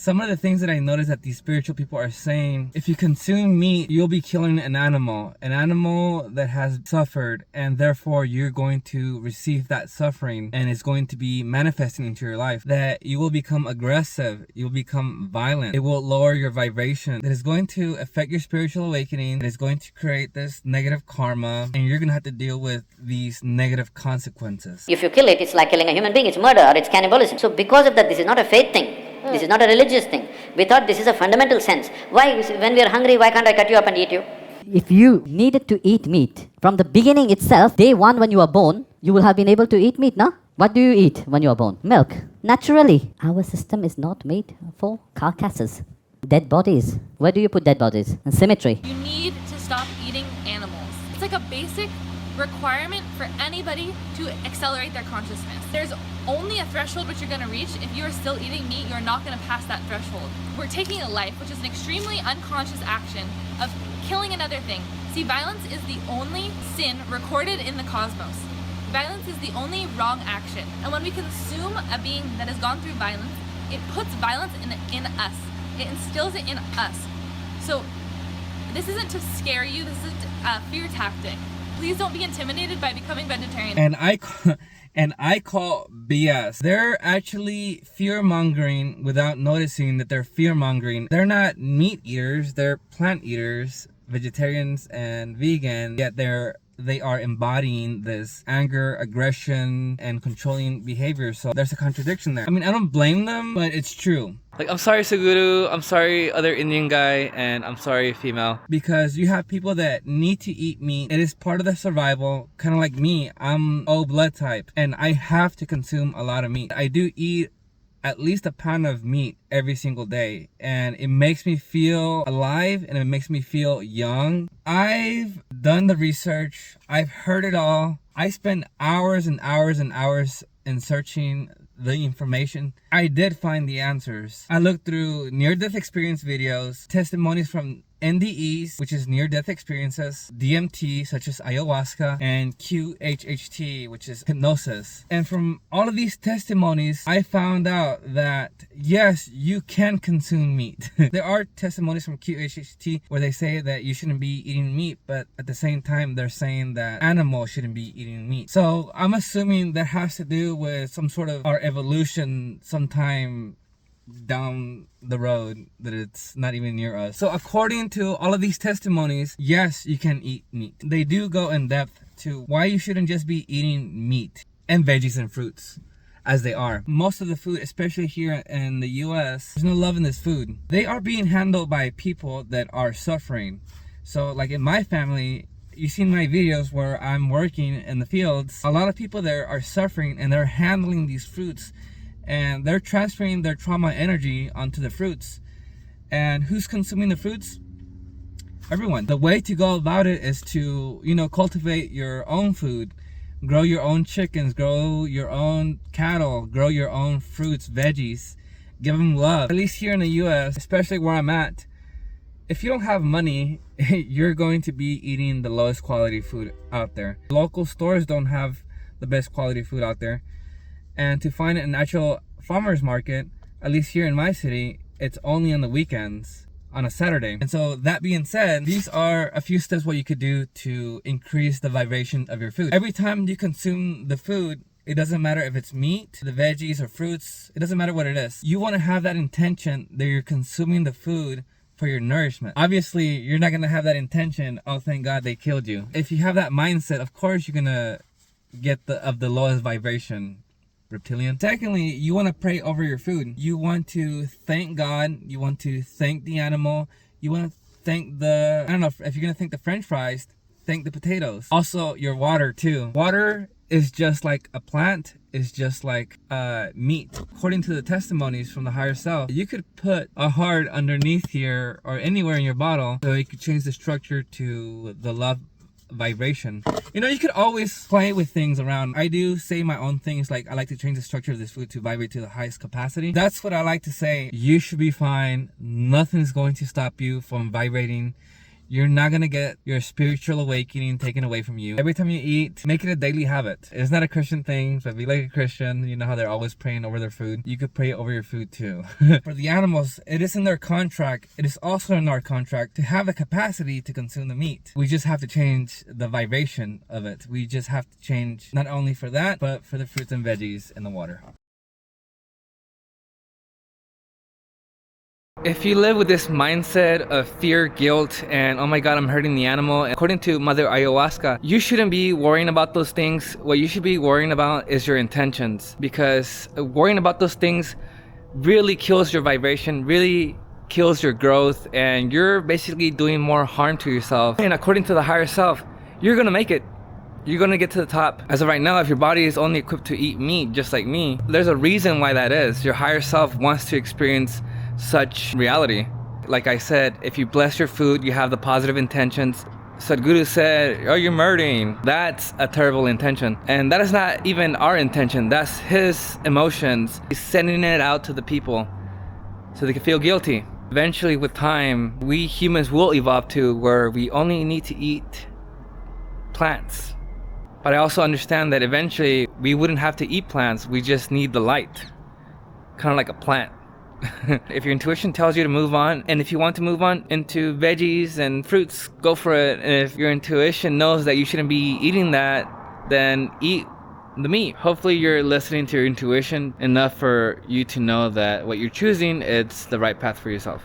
Some of the things that I noticed that these spiritual people are saying, if you consume meat, you'll be killing an animal that has suffered, and therefore you're going to receive that suffering and it's going to be manifesting into your life. That you will become aggressive, you'll become violent, it will lower your vibration, that is going to affect your spiritual awakening, it is going to create this negative karma, and you're going to have to deal with these negative consequences. If you kill it, it's like killing a human being, it's murder or it's cannibalism. So because of that, this is not a faith thing. This is not a religious thing. We thought this is a fundamental sense. Why, when we are hungry, why can't I cut you up and eat you? If you needed to eat meat, from the beginning itself, day one when you were born, you will have been able to eat meat, no? What do you eat when you are born? Milk. Naturally, our system is not made for carcasses. Dead bodies. Where do you put dead bodies? In cemetery. You need to stop eating animals. It's like a basic requirement for anybody to accelerate their consciousness. There's only a threshold which you're going to reach. If you are still eating meat, you're not going to pass that threshold. We're taking a life, which is an extremely unconscious action of killing another thing. See, violence is the only sin recorded in the cosmos. Violence is the only wrong action. And when we consume a being that has gone through violence, it puts violence in us. It instills it in us. So this isn't to scare you, this is a fear tactic. Please don't be intimidated by becoming vegetarian. And I call BS. They're actually fear-mongering without noticing that they're fear-mongering. They're not meat eaters, they're plant eaters, vegetarians and vegan, yet they are embodying this anger, aggression, and controlling behavior. So there's a contradiction there. I mean, I don't blame them, but it's true. Like, I'm sorry, Saguru, I'm sorry, other Indian guy, and I'm sorry, female. Because you have people that need to eat meat. It is part of their survival. Kind of like me, I'm O blood type, and I have to consume a lot of meat. I do eat at least a pound of meat every single day, and it makes me feel alive and it makes me feel young. I've done the research, I've heard it all. I spend hours and hours and hours in searching the information. I did find the answers. I looked through near-death experience videos, testimonies from NDEs, which is near-death experiences, DMT, such as ayahuasca, and QHHT, which is hypnosis. And from all of these testimonies, I found out that, yes, you can consume meat. There are testimonies from QHHT where they say that you shouldn't be eating meat, but at the same time, they're saying that animals shouldn't be eating meat. So I'm assuming that has to do with some sort of our evolution sometime down the road, that it's not even near us. So according to all of these testimonies, yes, you can eat meat. They do go in depth to why you shouldn't just be eating meat and veggies and fruits as they are. Most of the food, especially here in the US, there's no love in this food. They are being handled by people that are suffering. So like in my family, you've seen my videos where I'm working in the fields. A lot of people there are suffering and they're handling these fruits and they're transferring their trauma energy onto the fruits. And who's consuming the fruits? Everyone. The way to go about it is to, cultivate your own food, grow your own chickens, grow your own cattle, grow your own fruits, veggies, give them love. At least here in the US, especially where I'm at, if you don't have money, you're going to be eating the lowest quality food out there. Local stores don't have the best quality food out there. And to find an actual farmer's market, at least here in my city, it's only on the weekends, on a Saturday. And so that being said, these are a few steps what you could do to increase the vibration of your food. Every time you consume the food, it doesn't matter if it's meat, the veggies or fruits, it doesn't matter what it is. You want to have that intention that you're consuming the food for your nourishment. Obviously, you're not going to have that intention, oh, thank God they killed you. If you have that mindset, of course you're going to get the lowest vibration. Reptilian. Secondly, you want to pray over your food. You want to thank God. You want to thank the animal. You want to thank I don't know, if you're going to thank the French fries, thank the potatoes. Also, your water too. Water is just like a plant, is just like meat. According to the testimonies from the higher self, you could put a heart underneath here or anywhere in your bottle so you could change the structure to the love vibration. You could always play with things around. I do say my own things, like I like to change the structure of this food to vibrate to the highest capacity. That's what I like to say. You should be fine. Nothing's going to stop you from vibrating you're not gonna get your spiritual awakening taken away from you. Every time you eat, make it a daily habit. It's not a Christian thing, but be like a Christian. You know how they're always praying over their food. You could pray over your food too. For the animals, it is in their contract. It is also in our contract to have the capacity to consume the meat. We just have to change the vibration of it. We just have to change not only for that, but for the fruits and veggies in the water. If you live with this mindset of fear, guilt, and oh my god, I'm hurting the animal, according to Mother Ayahuasca, you shouldn't be worrying about those things. What you should be worrying about is your intentions, because worrying about those things really kills your vibration, really kills your growth, and you're basically doing more harm to yourself. And according to the higher self, you're gonna make it. You're gonna get to the top. As of right now, if your body is only equipped to eat meat, just like me, there's a reason why that is. Your higher self wants to experience such reality. Like I said, if you bless your food, you have the positive intentions. Sadhguru said, oh, you're murdering. That's a terrible intention. And that is not even our intention. That's his emotions. He's sending it out to the people so they can feel guilty. Eventually, with time, we humans will evolve to where we only need to eat plants. But I also understand that eventually we wouldn't have to eat plants. We just need the light. Kind of like a plant. If your intuition tells you to move on, and if you want to move on into veggies and fruits, go for it. And if your intuition knows that you shouldn't be eating that, then eat the meat. Hopefully you're listening to your intuition enough for you to know that what you're choosing, it's the right path for yourself.